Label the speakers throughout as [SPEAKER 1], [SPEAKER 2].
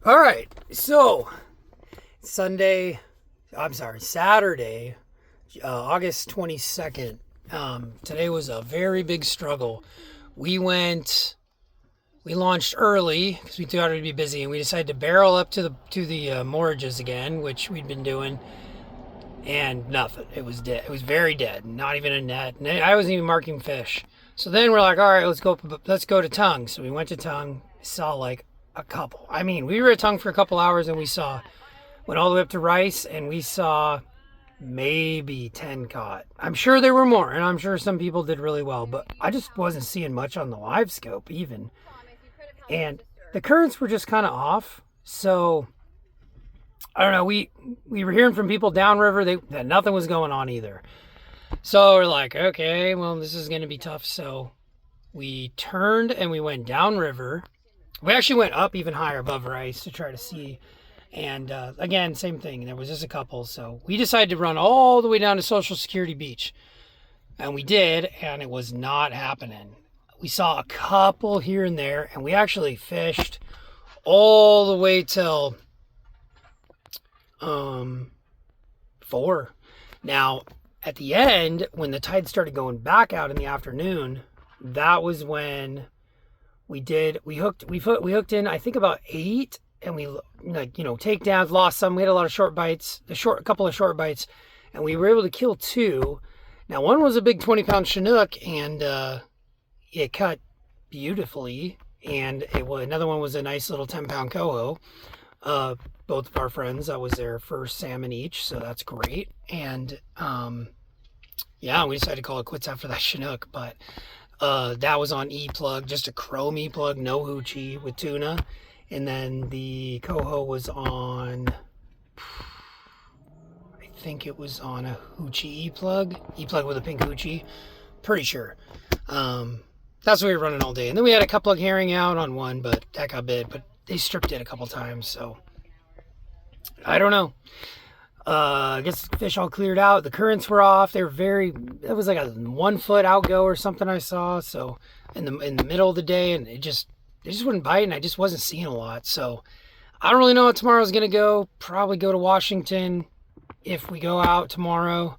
[SPEAKER 1] All right, so Saturday, August 22nd. Today was a very big struggle. We launched early because we thought it'd be busy, and we decided to barrel up to the morages again, which we'd been doing, and nothing. It was dead. It was very dead. Not even a net. I wasn't even marking fish. So then we're like, all right, let's go to Tongue. So we went to Tongue. Saw like a couple. I mean, we were at Tongue for a couple hours, and went all the way up to Rice, and we saw maybe 10 caught. I'm sure there were more, and I'm sure some people did really well, but I just wasn't seeing much on the live scope even. And the currents were just kind of off. So I don't know. We were hearing from people downriver that nothing was going on either. So we're like, okay, well, this is going to be tough. So we turned and we went downriver. We actually went up even higher above Rice to try to see. And again, same thing. There was just a couple. So we decided to run all the way down to Social Security Beach. And we did, and it was not happening. We saw a couple here and there, and we actually fished all the way till 4. Now, at the end, when the tide started going back out in the afternoon, that was when we hooked in, I think, about 8, and we, takedowns, lost some. We had a lot of short bites, a couple of short bites, and we were able to kill 2. Now, one was a big 20-pound Chinook, and it cut beautifully, and another one was a nice little 10-pound coho. Both of our friends, that was their first salmon each, so that's great. And we decided to call it quits after that Chinook, but that was on E-plug, just a chrome E-plug, no hoochie with tuna. And then the coho was on, I think it was on a hoochie E-plug with a pink hoochie, pretty sure. That's what we were running all day. And then we had a couple of herring out on one, but that got bit. But they stripped it a couple times, so I don't know. I guess the fish all cleared out. The currents were off. It was like a 1 foot outgo or something I saw. So in the middle of the day, and they just wouldn't bite, and I just wasn't seeing a lot. So I don't really know how tomorrow's gonna go. Probably go to Washington if we go out tomorrow.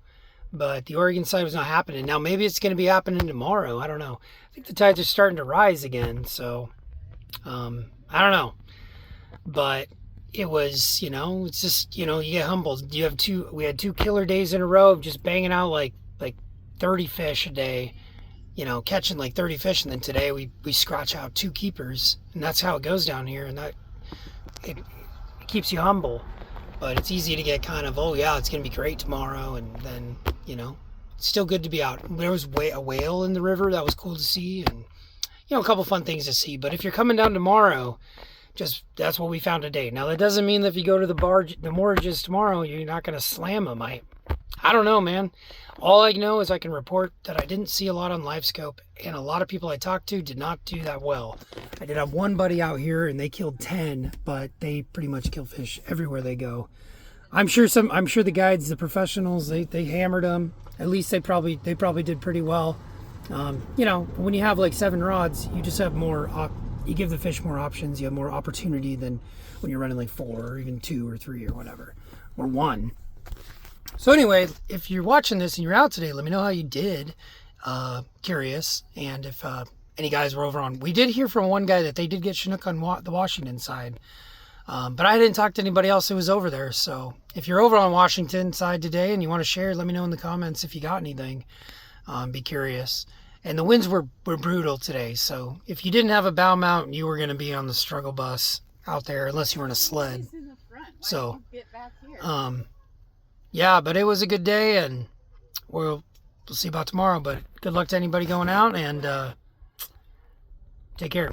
[SPEAKER 1] But the Oregon side was not happening. Now maybe it's going to be happening tomorrow. I don't know. I think the tides are starting to rise again. So I don't know. But it was, it's just, you get humbled. We had 2 killer days in a row of just banging out like 30 fish a day, catching like 30 fish. And then today we scratch out 2 keepers, and that's how it goes down here. And it keeps you humble. But it's easy to get kind of, oh yeah, it's going to be great tomorrow. And then, it's still good to be out. There was a whale in the river. That was cool to see. And, a couple fun things to see. But if you're coming down tomorrow, that's what we found today. Now, that doesn't mean that if you go to the morages tomorrow, you're not going to slam them. I don't know, man. All I know is I can report that I didn't see a lot on LiveScope, and a lot of people I talked to did not do that well. I did have one buddy out here, and they killed 10, but they pretty much kill fish everywhere they go. I'm sure the guides, the professionals, they hammered them. At least they probably did pretty well. When you have like 7 rods, you just have more. You give the fish more options. You have more opportunity than when you're running like 4 or even 2 or 3 or whatever, or 1. So anyway, if you're watching this and you're out today, let me know how you did. Curious. And if any guys were over on... We did hear from one guy that they did get Chinook on the Washington side. But I didn't talk to anybody else who was over there. So if you're over on Washington side today and you want to share, let me know in the comments if you got anything. Be curious. And the winds were brutal today. So if you didn't have a bow mount, you were going to be on the struggle bus out there unless you were in a sled. So... yeah, but it was a good day, and we'll see about tomorrow. But good luck to anybody going out, and take care.